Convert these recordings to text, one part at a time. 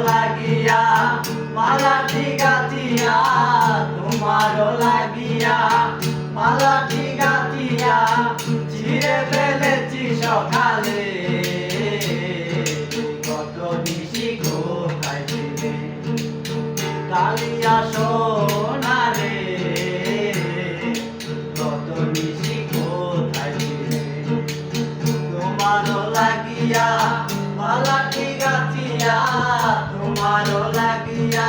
লাগিয়া মালাটি গাঁথিয়া, তোমারও লাগিয়া মালাটি গাঁথিয়া ছিঁড়ে ফেলেছি সকালে। কত নিশি কোথায় ছিলে কালিয়া সোনা রে, কত নিশি কোথায় ছিলে। তোমারও লাগিয়া মালাটি গাঁথিয়া, তোমারও লাগিয়া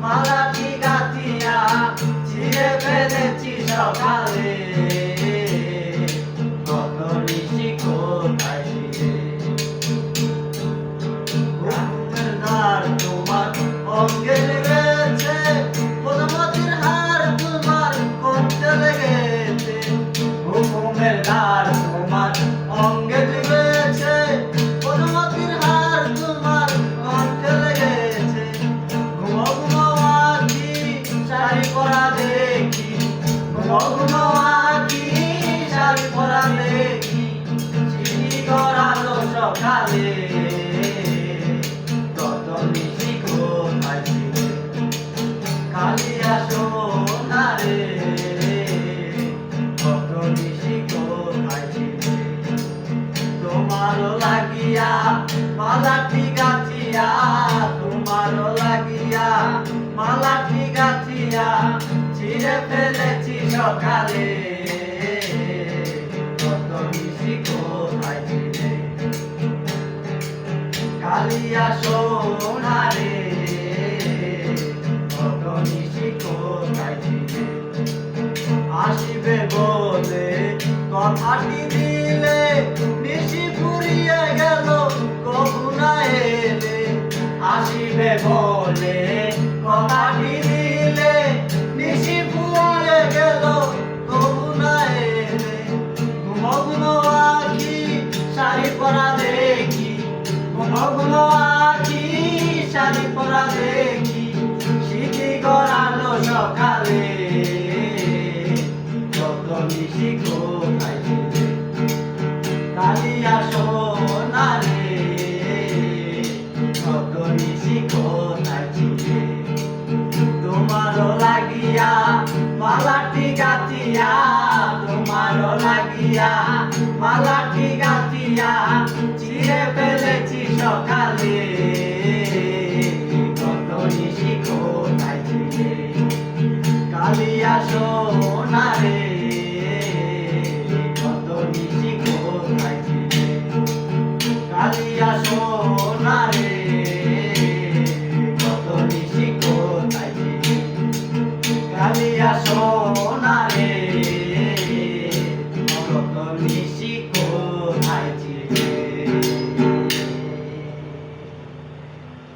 মালাটি গাঁথিয়া ছিঁড়ে ফেলেছি সকালে। কত নিশি কোথায় ছিলে। ঘুমের দ্বার তোমার অঙ্গে লেগেছে, মধুমতির হার তোমার কণ্ঠে লেগেছে। ঘুমের দ্বার তোমার অঙ্গে লেগেছে, মধুমতির হার তোমার কণ্ঠে লেগেছে। ঘুমো ঘুমো আঁখি শাড়ি পরা দেখি, ঘুমো ঘুমো আঁখি শাড়ি পরা দেখি চিঠি করালো সকালে। কত নিশি কোথায় ছিলে কালিয়া সোনা রে, কত নিশি কোথায় ছিলে। তোমারও লাগিয়া মালাটি গাঁথিয়া, তোমারও লাগিয়া মালাটি গাঁথিয়া ছিঁড়ে ফেলেছি সকালে। কত নিশি কোথায় ছিলে কালিয়া সোনা রে, কত নিশি কোথায় ছিলে। আসিবে বলে কথাটি দিলে, নিশি ফুরিয়ে গেল কবু না এলে। আসিবে বলে কথাটি দিলে, নিশি ফুরিয়ে গেল কবু না এলে। ঘুমো ঘুমো আঁখি শাড়ি পরা দেখি, ঘুমো ঘুমো আঁখি শাড়ি পরা দেখি স্মৃতি করালো সকালে। কত নিশি কোথায় ছিলে কালিয়া সোনা রে, কত নিশি কোথায় ছিলে। তোমারও লাগিয়া মালাটি গাঁথিয়া, তোমারও লাগিয়া মালাটি গাঁথিয়া ছিঁড়ে ফেলেছি সকালে। কত নিশি কোথায় ছিলে কালিয়া সোনা রে, কত নিশি কোথায় ছিলে কালিয়া সোনা।